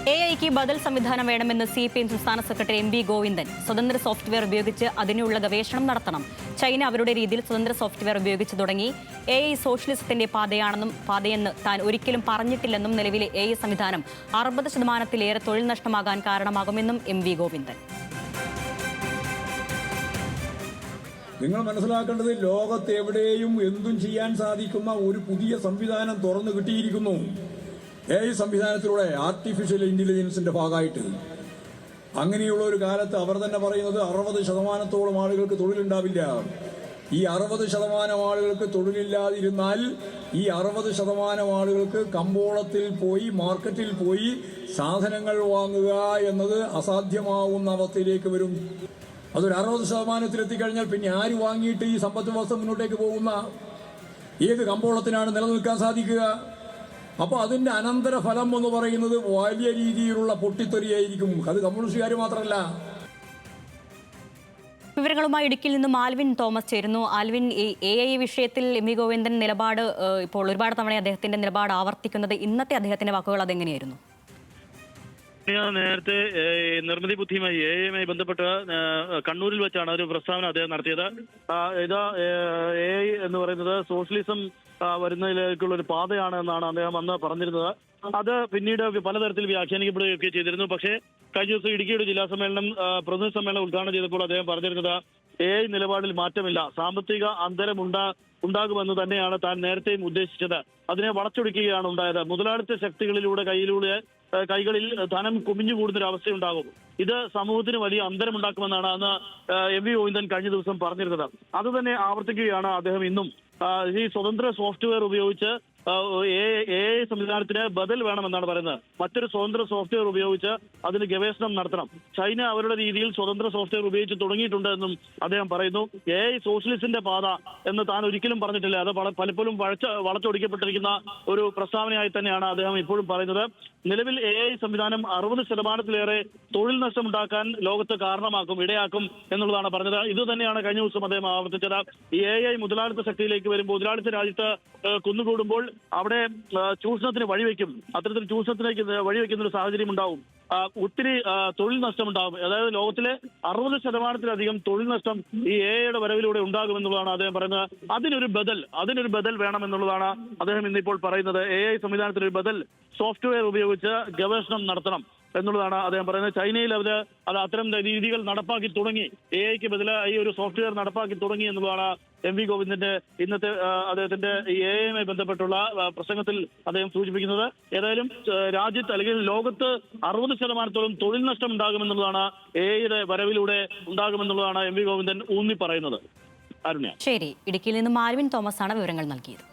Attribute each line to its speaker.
Speaker 1: AI-ക്ക് ബദൽ സംവിധാനം വേണമെന്ന് CPM സംസ്ഥാന സെക്രട്ടറി MV ഗോവിന്ദൻ. സ്വതന്ത്ര സോഫ്റ്റ്വെയർ ഉപയോഗിച്ച് അതിനുള്ള ഗവേഷണം നടത്തണം. ചൈന അവരുടെ രീതിയിൽ സ്വതന്ത്ര സോഫ്റ്റ്വെയർ ഉപയോഗിച്ച് തുടങ്ങി. AI സോഷ്യലിസത്തിന്റെ പാതയെന്ന് താൻ ഒരിക്കലും പറഞ്ഞിട്ടില്ലെന്നും നിലവിലെ AI സംവിധാനം 60% തൊഴിൽ നഷ്ടമാകാൻ കാരണമാകുമെന്നും MV ഗോവിന്ദൻ.
Speaker 2: നിങ്ങൾ മനസ്സിലാക്കേണ്ടത് ലോകത്ത് എവിടെയും എന്തും ചെയ്യാൻ സാധിക്കുന്ന ഒരു പുതിയ സംവിധാനം തുറന്നു കിട്ടിയിരിക്കുന്നു. AI സംവിധാനത്തിലൂടെ ആർട്ടിഫിഷ്യൽ ഇന്റലിജൻസിന്റെ ഭാഗമായിട്ട് അങ്ങനെയുള്ള ഒരു കാലത്ത് അവർ തന്നെ പറയുന്നത് 60% ആളുകൾക്ക് തൊഴിലുണ്ടാവില്ല. ഈ 60% ആളുകൾക്ക് തൊഴിലില്ലാതിരുന്നാൽ ഈ 60% ആളുകൾക്ക് കമ്പോളത്തിൽ പോയി മാർക്കറ്റിൽ പോയി സാധനങ്ങൾ വാങ്ങുക എന്നത് അസാധ്യമാവുന്ന അവസ്ഥയിലേക്ക് വരും. അതൊരു 60% എത്തിക്കഴിഞ്ഞാൽ പിന്നെ ആര് വാങ്ങിയിട്ട് ഈ സമ്പദ് വ്യവസ്ഥ മുന്നോട്ടേക്ക് പോകുന്ന ഏത് കമ്പോളത്തിനാണ് നിലനിൽക്കാൻ സാധിക്കുക? അപ്പോൾ അതിന്റെ അനന്തരഫലം എന്ന് പറയുന്നത് വലിയ രീതിയിലുള്ള പൊട്ടിത്തെറിയായിരിക്കും. അത് കമ്മ്യൂണിസ്റ്റുകാർ മാത്രമല്ല.
Speaker 1: വിവരങ്ങളുമായി ഇടുക്കിയിൽ നിന്നും ആൽവിൻ തോമസ് ചേരുന്നു. ആൽവിൻ, AI വിഷയത്തിൽ MV ഗോവിന്ദൻ നിലപാട് ഇപ്പോൾ ഒരുപാട് തവണ അദ്ദേഹത്തിന്റെ നിലപാട് ആവർത്തിക്കുന്നത്, ഇന്നത്തെ അദ്ദേഹത്തിന്റെ വാക്കുകൾ അതെങ്ങനെയായിരുന്നു?
Speaker 3: നേരത്തെ നിർമ്മിതി ബുദ്ധിയുമായി AI ബന്ധപ്പെട്ട് കണ്ണൂരിൽ വെച്ചാണ് ഒരു പ്രസ്താവന അദ്ദേഹം നടത്തിയത്. ഇത് AI എന്ന് പറയുന്നത് സോഷ്യലിസം വരുന്നതിലേക്കുള്ള ഒരു പാതയാണ് എന്നാണ് അദ്ദേഹം അന്ന് പറഞ്ഞിരുന്നത്. അത് പിന്നീട് പലതരത്തിൽ വ്യാഖ്യാനിക്കപ്പെടുകയൊക്കെ ചെയ്തിരുന്നു. പക്ഷേ കഴിഞ്ഞ ദിവസം ഇടുക്കിയുടെ ജില്ലാ സമ്മേളനം പ്രതിനിധി സമ്മേളനം ഉദ്ഘാടനം ചെയ്തപ്പോൾ അദ്ദേഹം പറഞ്ഞിരുന്നത് AI നിലപാടിൽ മാറ്റമില്ല, സാമ്പത്തിക അന്തരം ഉണ്ടാകുമെന്ന് തന്നെയാണ് താൻ നേരത്തെയും ഉദ്ദേശിച്ചത്. അതിനെ വളച്ചൊടിക്കുകയാണ് ഉണ്ടായത്. മുതലാളിത്ത ശക്തികളിലൂടെ കൈകളിൽ ധനം കുമിഞ്ഞുകൂടുന്ന ഒരു അവസ്ഥയുണ്ടാകും. ഇത് സമൂഹത്തിന് വലിയ അന്തരമുണ്ടാക്കുമെന്നാണ് അന്ന് MV ഗോവിന്ദൻ കഴിഞ്ഞ ദിവസം പറഞ്ഞിരുന്നത്. അത് തന്നെ ആവർത്തിക്കുകയാണ് അദ്ദേഹം ഇന്നും. ഈ സ്വതന്ത്ര സോഫ്റ്റ്വെയർ ഉപയോഗിച്ച് AI സംവിധാനത്തിന് ബദൽ വേണമെന്നാണ് പറയുന്നത്. മറ്റൊരു സ്വതന്ത്ര സോഫ്റ്റ്വെയർ ഉപയോഗിച്ച് അതിന് ഗവേഷണം നടത്തണം. ചൈന അവരുടെ രീതിയിൽ സ്വതന്ത്ര സോഫ്റ്റ്വെയർ ഉപയോഗിച്ച് തുടങ്ങിയിട്ടുണ്ട് എന്നും അദ്ദേഹം പറയുന്നു. AI സോഷ്യലിസ്റ്റിന്റെ പാത എന്ന് താൻ ഒരിക്കലും പറഞ്ഞിട്ടില്ല. അത് പലപ്പോഴും വളച്ചൊടിക്കപ്പെട്ടിരിക്കുന്ന ഒരു പ്രസ്താവനയായി തന്നെയാണ് അദ്ദേഹം ഇപ്പോഴും പറയുന്നത്. നിലവിൽ AI സംവിധാനം 60%-ലേറെ തൊഴിൽ നഷ്ടമുണ്ടാക്കാൻ ലോകത്ത് ഇടയാക്കും എന്നുള്ളതാണ് പറഞ്ഞത്. ഇത് തന്നെയാണ് കഴിഞ്ഞ ദിവസം അദ്ദേഹം ആവർത്തിച്ചത്. ഈ AI മുതലാളിത്ത ശക്തിയിലേക്ക് വരുമ്പോൾ, മുതലാളിത്ത രാജ്യത്ത് കുന്നുകൂടുമ്പോൾ അവിടെ ചൂഷണത്തിന് വഴിവെക്കും. അത്തരത്തിൽ ചൂഷണത്തിലേക്ക് വഴിവെക്കുന്ന ഒരു സാഹചര്യം ഉണ്ടാവും. ഒത്തിരി തൊഴിൽ നഷ്ടമുണ്ടാകും. അതായത് ലോകത്തിലെ 60%-ലധികം തൊഴിൽ നഷ്ടം ഈ AI വരവിലൂടെ ഉണ്ടാകുമെന്നുള്ളതാണ് അദ്ദേഹം പറയുന്നത്. അതിനൊരു ബദൽ വേണമെന്നുള്ളതാണ് അദ്ദേഹം ഇന്നിപ്പോൾ പറയുന്നത്. AI സംവിധാനത്തിനൊരു ബദൽ സോഫ്റ്റ്വെയർ ഉപയോഗിച്ച് ഗവേഷണം നടത്തണം എന്നുള്ളതാണ് അദ്ദേഹം പറയുന്നത്. ചൈനയിൽ അത് അത്തരം രീതികൾ നടപ്പാക്കി തുടങ്ങി. AI-ക്ക് ബദലായി ഒരു സോഫ്റ്റ്വെയർ നടപ്പാക്കി തുടങ്ങി എന്നുള്ളതാണ് MV ഗോവിന്ദന്റെ ഇന്നത്തെ അദ്ദേഹത്തിന്റെ AI-യുമായി ബന്ധപ്പെട്ടുള്ള പ്രസംഗത്തിൽ അദ്ദേഹം സൂചിപ്പിക്കുന്നത്. ഏതായാലും രാജ്യത്ത് അല്ലെങ്കിൽ ലോകത്ത് 60%-ഓളം തൊഴിൽ നഷ്ടം ഉണ്ടാകുമെന്നുള്ളതാണ് AI-യുടെ വരവിലൂടെ ഉണ്ടാകുമെന്നുള്ളതാണ് MV ഗോവിന്ദൻ ഊന്നി പറയുന്നത്. അരുണ്യ.
Speaker 1: ശരി, ഇടുക്കിയിൽ നിന്നും ആൽവിൻ തോമസ് ആണ് വിവരങ്ങൾ നൽകിയത്.